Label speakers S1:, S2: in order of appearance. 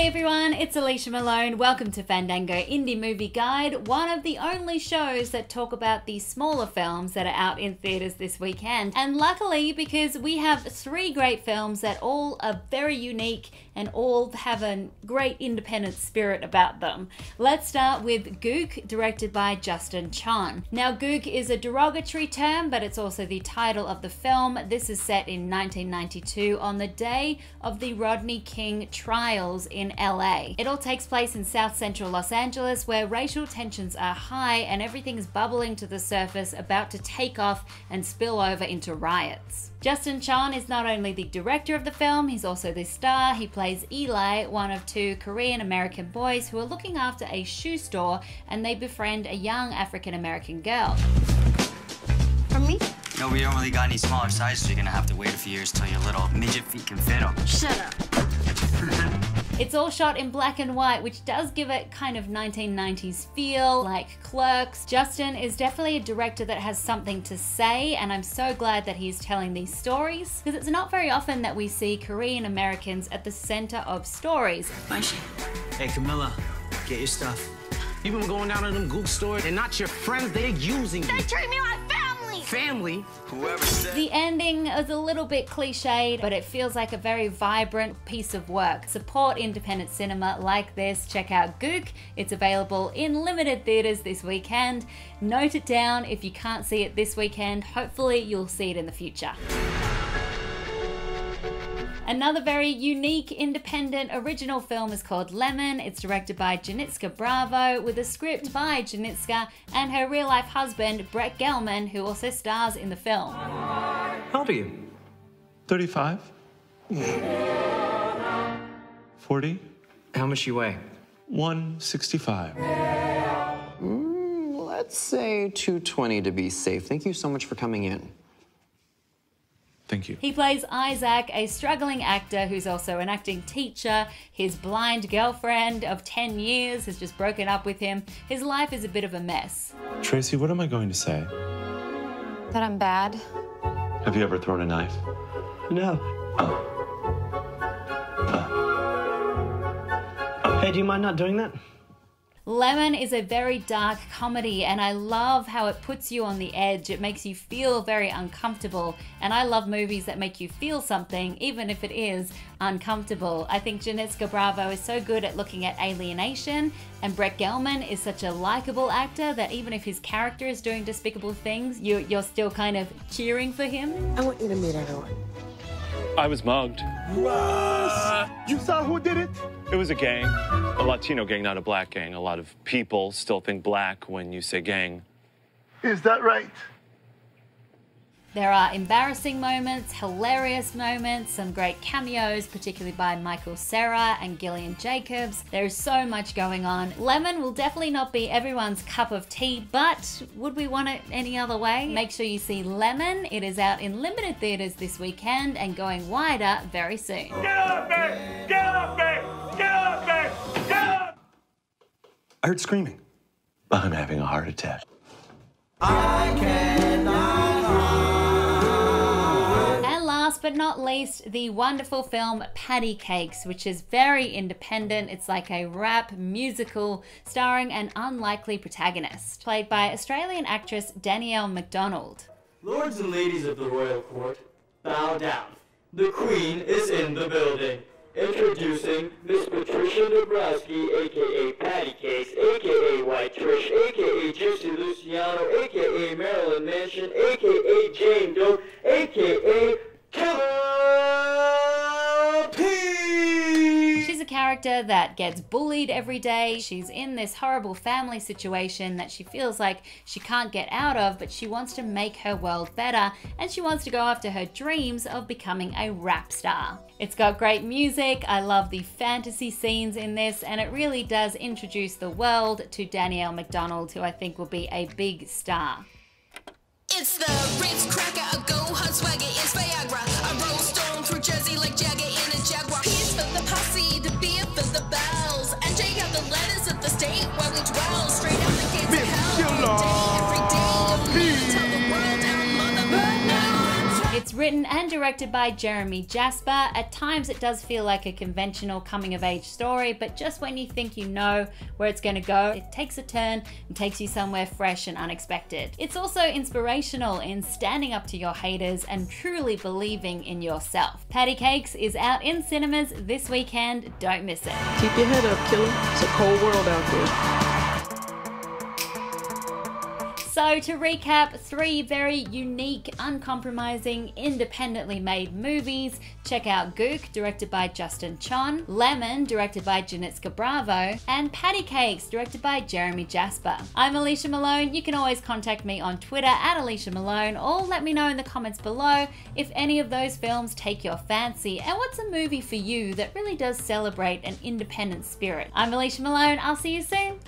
S1: everyone, it's Alicia Malone. Welcome to Fandango Indie Movie Guide, one of the only shows that talk about the smaller films that are out in theatres this weekend. And luckily, because we have 3 great films that all are very unique and all have a great independent spirit about them. Let's start with Gook, directed by Justin Chon. Now, Gook is a derogatory term, but it's also the title of the film. This is set in 1992 on the day of the Rodney King trials in LA. It all takes place in South Central Los Angeles, where racial tensions are high and everything is bubbling to the surface, about to take off and spill over into riots. Justin Chon is not only the director of the film, he's also the star. He plays Eli, one of 2 Korean American boys who are looking after a shoe store, and they befriend a young African American girl.
S2: For me?
S3: No, we don't really got any smaller sizes, so you're gonna have to wait a few years till your little midget feet can fit them.
S2: Shut up.
S1: It's all shot in black and white, which does give it kind of 1990s feel, like Clerks. Justin is definitely a director that has something to say, and I'm so glad that he's telling these stories, because it's not very often that we see Korean Americans at the center of stories.
S4: Hey, Camilla, get your stuff. You've been going down to them Gook stores, and not your friends, they're using you.
S2: They treat me like family!
S4: Family?
S3: Whoever said...
S1: The ending is a little bit cliched, but it feels like a very vibrant piece of work. Support independent cinema like this. Check out Gook. It's available in limited theaters this weekend. Note it down if you can't see it this weekend. Hopefully you'll see it in the future. Another very unique, independent, original film is called Lemon. It's directed by Janitska Bravo, with a script by Janitska and her real-life husband, Brett Gelman, who also stars in the film.
S4: How old are you?
S5: 35. 40.
S4: How much you weigh?
S5: 165.
S6: Let's say 220 to be safe. Thank you so much for coming in.
S5: Thank you.
S1: He plays Isaac, a struggling actor who's also an acting teacher. His blind girlfriend of 10 years has just broken up with him. His life is a bit of a mess.
S5: Tracy, what am I going to say?
S2: That I'm bad?
S5: Have you ever thrown a knife?
S4: No. Hey, do you mind not doing that?
S1: Lemon is a very dark comedy, and I love how it puts you on the edge. It makes you feel very uncomfortable, and I love movies that make you feel something, even if it is uncomfortable. I think Janitska Bravo is so good at looking at alienation, and Brett Gelman is such a likable actor that even if his character is doing despicable things, you're still kind of cheering for him.
S7: I want you to meet everyone.
S8: I was mugged.
S7: What? You saw who did it?
S8: It was a gang, a Latino gang, not a black gang. A lot of people still think black when you say gang.
S7: Is that right?
S1: There are embarrassing moments, hilarious moments, some great cameos, particularly by Michael Cera and Gillian Jacobs. There is so much going on. Lemon will definitely not be everyone's cup of tea, but would we want it any other way? Make sure you see Lemon. It is out in limited theaters this weekend and going wider very soon.
S7: Get off me! Get off me! Get off me! Get off!
S5: I heard screaming. I'm having a heart attack.
S7: I cannot.
S1: Last but not least, the wonderful film Patti Cakes, which is very independent. It's like a rap musical starring an unlikely protagonist, played by Australian actress Danielle McDonald.
S9: Lords and ladies of the royal court, bow down. The Queen is in the building. Introducing Miss Patricia Dabrowski, a.k.a. Patti Cakes, a.k.a. White Trish, a.k.a. Gypsy Luciano, a.k.a. Marilyn Manson, a.k.a. Jane Doe, a.k.a. Killer P!
S1: She's a character that gets bullied every day. She's in this horrible family situation that she feels like she can't get out of, but she wants to make her world better, and she wants to go after her dreams of becoming a rap star. It's got great music. I love the fantasy scenes in this, and it really does introduce the world to Danielle McDonald, who I think will be a big star.
S10: It's the Ritz cracker, a go hot swagger, it's Viagra. I roll stone through Jersey like Jagger in a Jaguar. Peace for the posse, the beer for the bells. And Jay got the letters of the state where we dwell. Straight out the gates of hell. Every day, every day. Tell the world our mother.
S1: It's written and directed by Jeremy Jasper. At times it does feel like a conventional coming-of-age story, but just when you think you know where it's going to go, it takes a turn and takes you somewhere fresh and unexpected. It's also inspirational in standing up to your haters and truly believing in yourself. Patti Cake is out in cinemas this weekend. Don't miss it.
S11: Keep your head up, killer. It's a cold world out there.
S1: So to recap, 3 very unique, uncompromising, independently made movies. Check out Gook, directed by Justin Chon, Lemon, directed by Janitska Bravo, and Patti Cake, directed by Jeremy Jasper. I'm Alicia Malone. You can always contact me on Twitter at Alicia Malone, or let me know in the comments below if any of those films take your fancy and what's a movie for you that really does celebrate an independent spirit. I'm Alicia Malone. I'll see you soon.